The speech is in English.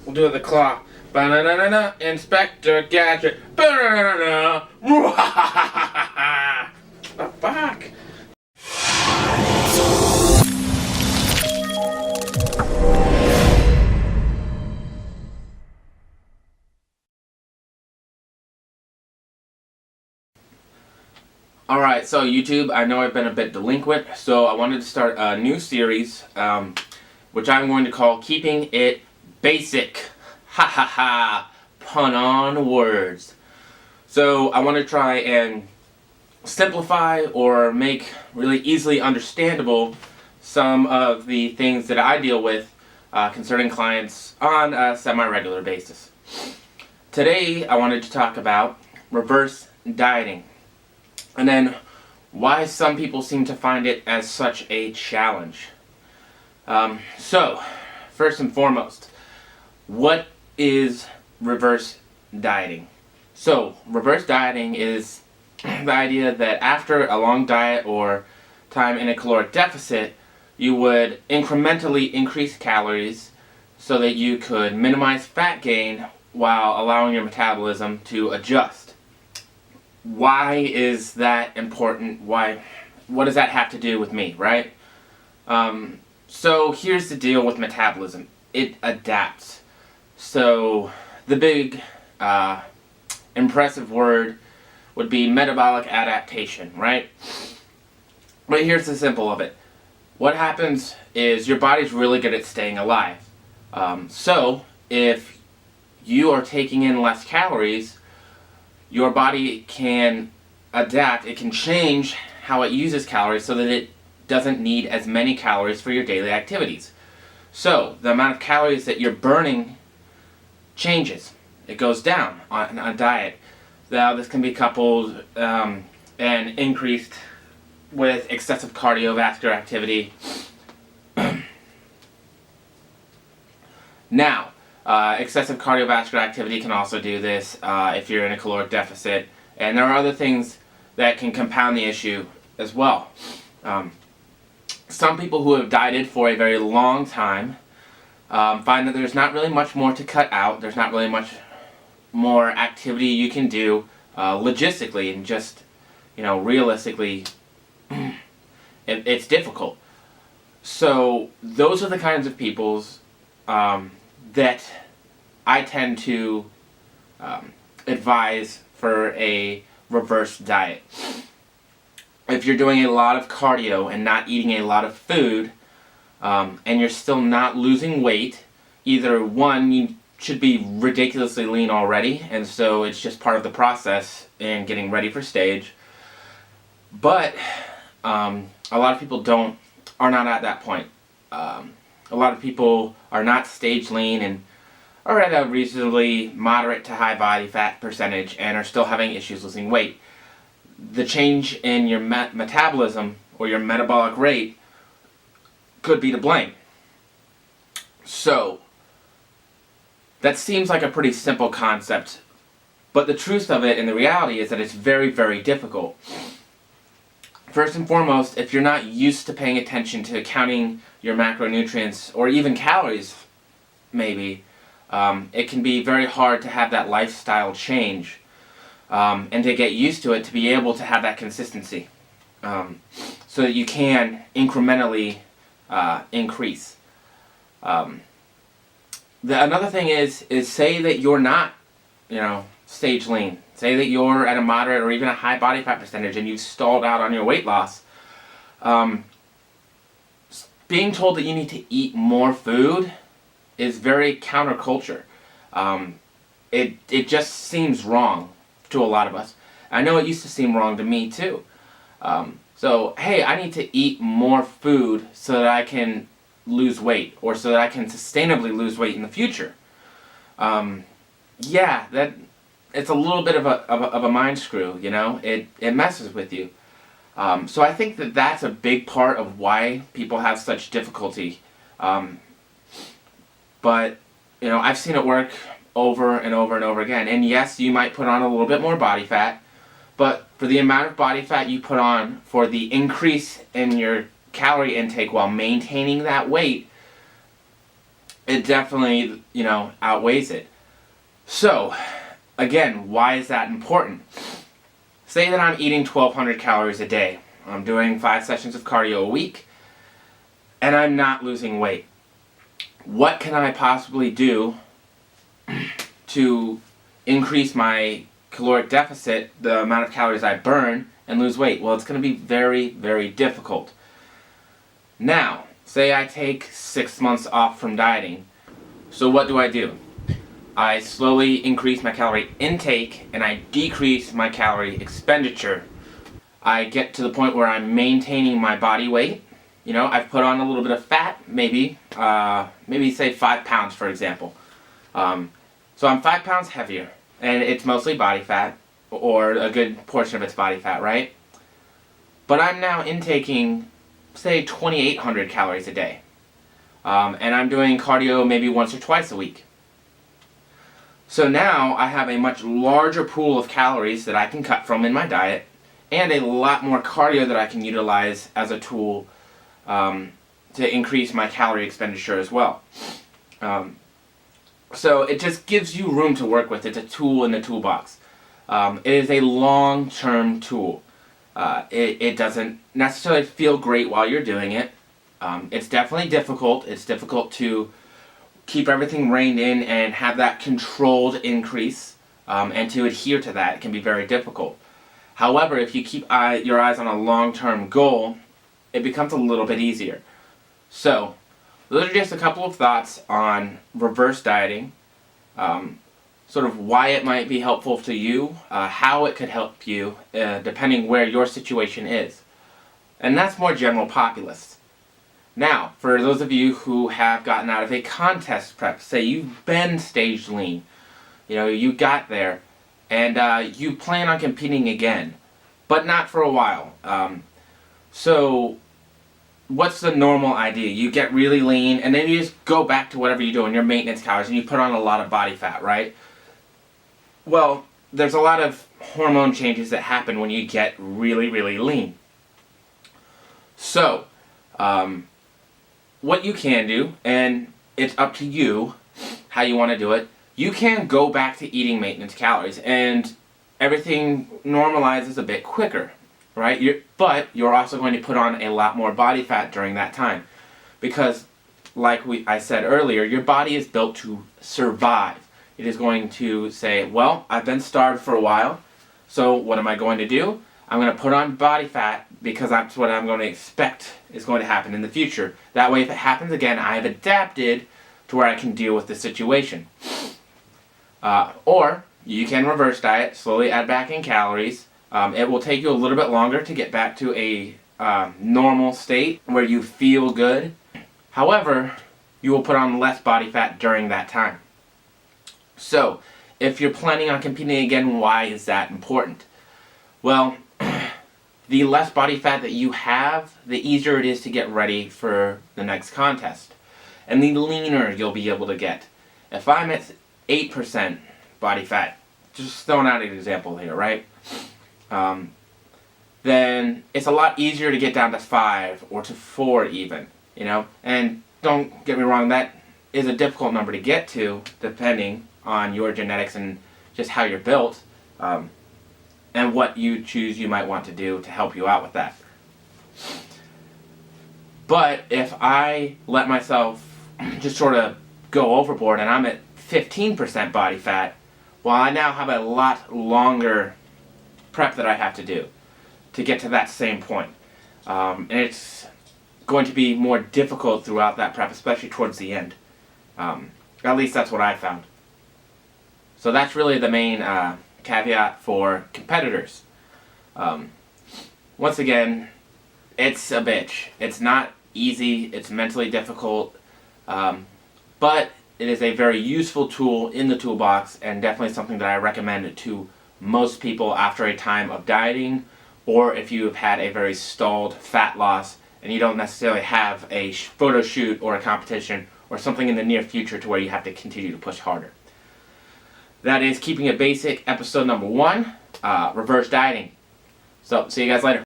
We'll do it with the claw. Ba-na-na-na-na, Inspector Gadget. Ba-na-na-na-na. Oh, fuck. Alright, so YouTube, I know I've been a bit delinquent, so I wanted to start a new series, which I'm going to call Keeping It Basic. Ha ha ha! Pun on words. So I want to try and simplify or make really easily understandable some of the things that I deal with concerning clients on a semi-regular basis. Today I wanted to talk about reverse dieting. And then, why some people seem to find it as such a challenge. So, first and foremost, what is reverse dieting? So, reverse dieting is the idea that after a long diet or time in a caloric deficit, you would incrementally increase calories so that you could minimize fat gain while allowing your metabolism to adjust. Why is that important? What does that have to do with me, right? So here's the deal with metabolism. It adapts. So the big impressive word would be metabolic adaptation, right? But here's the simple of it. What happens is your body's really good at staying alive. So if you are taking in less calories, your body can adapt, it can change how it uses calories so that it doesn't need as many calories for your daily activities. So, the amount of calories that you're burning changes. It goes down on a diet. Now, this can be coupled and increased with excessive cardiovascular activity. Now, excessive cardiovascular activity can also do this if you're in a caloric deficit, and there are other things that can compound the issue as well. Some people who have dieted for a very long time find that there's not really much more to cut out. There's not really much more activity you can do logistically, and just, realistically, it's difficult. So those are the kinds of people's that I tend to advise for a reverse diet. If you're doing a lot of cardio and not eating a lot of food, and you're still not losing weight, either one, you should be ridiculously lean already, and so it's just part of the process in getting ready for stage. But a lot of people are not at that point. A lot of people are not stage lean and are at a reasonably moderate to high body fat percentage and are still having issues losing weight. The change in your metabolism or your metabolic rate could be to blame. So, that seems like a pretty simple concept, but the truth of it and the reality is that it's very, very difficult. First and foremost, if you're not used to paying attention to counting your macronutrients or even calories, maybe, it can be very hard to have that lifestyle change and to get used to it, to be able to have that consistency so that you can incrementally increase. Another thing is say that you're not, stage lean. Say that you're at a moderate or even a high body fat percentage and you've stalled out on your weight loss. Being told that you need to eat more food is very counterculture. It just seems wrong to a lot of us. I know it used to seem wrong to me too. So, hey, I need to eat more food so that I can lose weight, or so that I can sustainably lose weight in the future. It's a little bit of a mind screw, It messes with you. So I think that that's a big part of why people have such difficulty. But, I've seen it work over and over and over again. And yes, you might put on a little bit more body fat, but for the amount of body fat you put on, for the increase in your calorie intake while maintaining that weight, it definitely, outweighs it. So, again, why is that important? Say that I'm eating 1,200 calories a day. I'm doing 5 sessions of cardio a week, and I'm not losing weight. What can I possibly do to increase my caloric deficit, the amount of calories I burn, and lose weight? Well, it's going to be very, very difficult. Now, say I take 6 months off from dieting. So what do? I slowly increase my calorie intake and I decrease my calorie expenditure. I get to the point where I'm maintaining my body weight. I've put on a little bit of fat, maybe say 5 pounds, for example. So I'm 5 pounds heavier, and it's mostly body fat, or a good portion of it's body fat, right? But I'm now intaking, say, 2,800 calories a day. And I'm doing cardio maybe once or twice a week. So now I have a much larger pool of calories that I can cut from in my diet, and a lot more cardio that I can utilize as a tool to increase my calorie expenditure as well. So it just gives you room to work with. It's a tool in the toolbox. It is a long-term tool. It doesn't necessarily feel great while you're doing it. It's definitely difficult. It's difficult to keep everything reined in and have that controlled increase, and to adhere to that. It can be very difficult. However, if you keep your eyes on a long-term goal, it becomes a little bit easier. So, those are just a couple of thoughts on reverse dieting, sort of why it might be helpful to you, how it could help you, depending where your situation is. And that's more general populist. Now, for those of you who have gotten out of a contest prep, say you've been stage lean, you got there, and you plan on competing again, but not for a while. So, what's the normal idea? You get really lean, and then you just go back to whatever you do in your maintenance calories, and you put on a lot of body fat, right? Well, there's a lot of hormone changes that happen when you get really, really lean. So, what you can do, and it's up to you how you want to do it, you can go back to eating maintenance calories, and everything normalizes a bit quicker, right? But you're also going to put on a lot more body fat during that time, because, like I said earlier, your body is built to survive. It is going to say, well, I've been starved for a while, so what am I going to do? I'm going to put on body fat because that's what I'm going to expect is going to happen in the future. That way, if it happens again, I've adapted to where I can deal with the situation. Or you can reverse diet, slowly add back in calories. It will take you a little bit longer to get back to a normal state where you feel good. However, you will put on less body fat during that time. So, if you're planning on competing again, why is that important? Well, the less body fat that you have, the easier it is to get ready for the next contest. And the leaner you'll be able to get. If I'm at 8% body fat, just throwing out an example here, right? Then it's a lot easier to get down to 5 or to 4 even, And don't get me wrong, that is a difficult number to get to, depending on your genetics and just how you're built. And what you choose you might want to do to help you out with that. But if I let myself just sort of go overboard and I'm at 15% body fat, well, I now have a lot longer prep that I have to do to get to that same point. And it's going to be more difficult throughout that prep, especially towards the end. At least that's what I found. So that's really the main caveat for competitors. Once again, it's a bitch. It's not easy, it's mentally difficult, but it is a very useful tool in the toolbox, and definitely something that I recommend to most people after a time of dieting, or if you have had a very stalled fat loss and you don't necessarily have a photo shoot or a competition or something in the near future to where you have to continue to push harder. That is Keeping It Basic, episode number 1, reverse dieting. So, see you guys later.